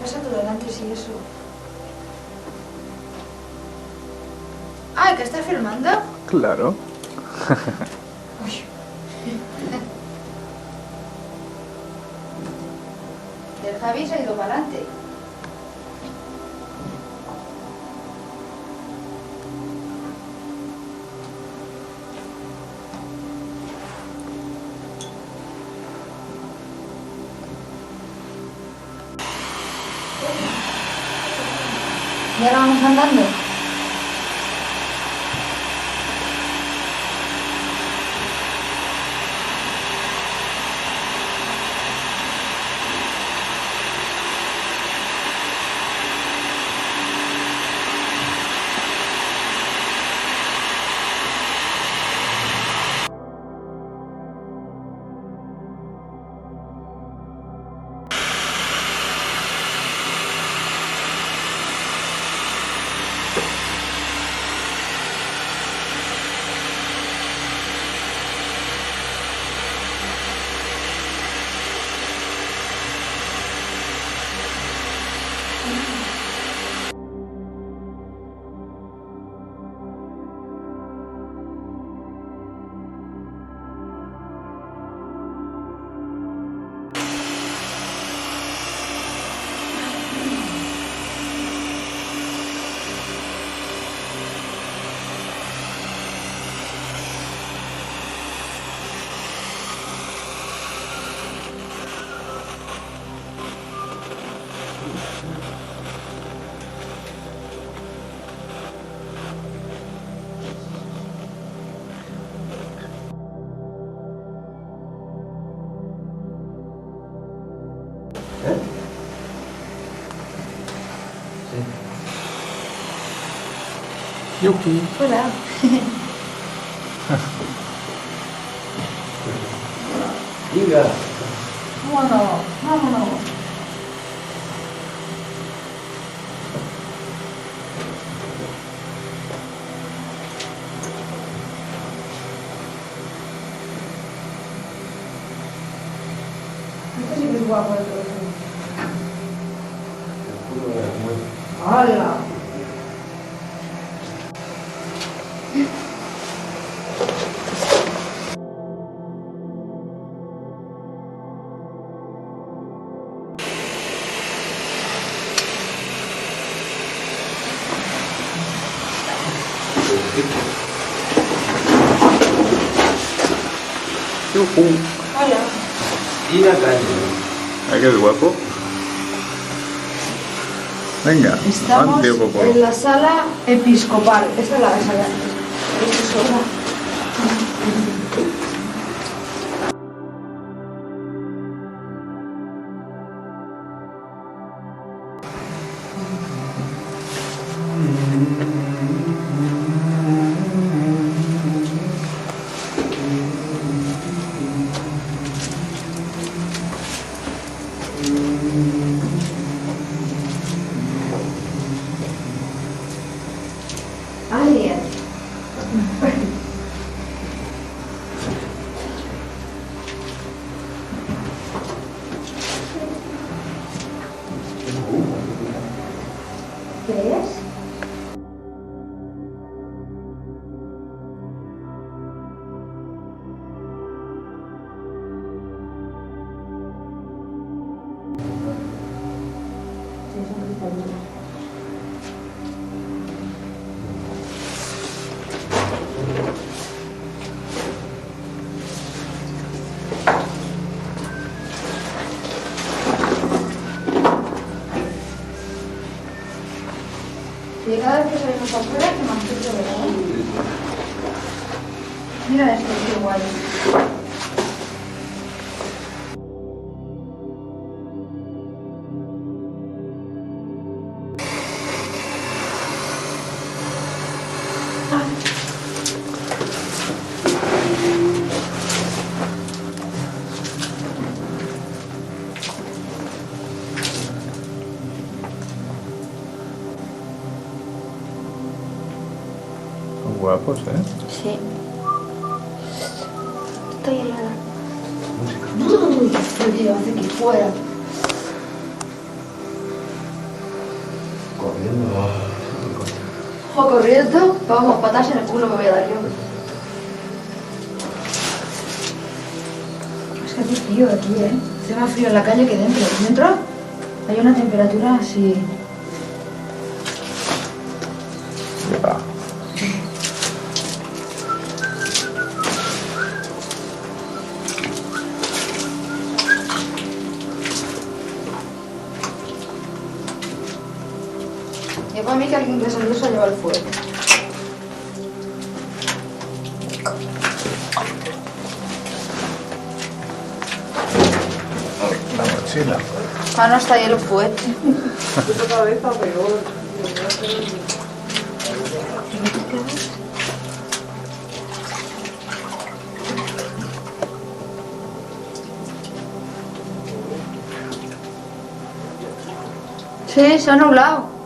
Pasa tú delante, sí, eso. Ah, ¿que estás filmando? Claro. Uy. El Javi se ha ido para adelante. Y ahora vamos andando. Yuki. Hola. Venga. Vámonos, vámonos. Este sí que es guapo el trozo. ¡Hala! Yuhu. ¡Hala! Y la calle. ¿Ay, que es guapo? Venga, Estamos ante poco. en la sala episcopal. Esta es la sala episcopal. Esto es otra. Alien. ¿Qué es? Sí, son cristalinos. Y cada vez que salimos afuera, que más que ¿verdad? Mira esto, qué guay. Son guapos, ¿eh? Sí. Estoy helada. Música. Uy, qué frío hace aquí fuera. Ojo corriendo, vamos, patas en el culo me voy a dar yo. Es que hace frío aquí, Hace más frío en la calle que dentro. Dentro hay una temperatura así. Ya. Yo para mí que alguien que salió se lleva el fuego. La mochila. Ah, no está ahí el fuerte. Tu cabeza peor. Sí, se ha nublado.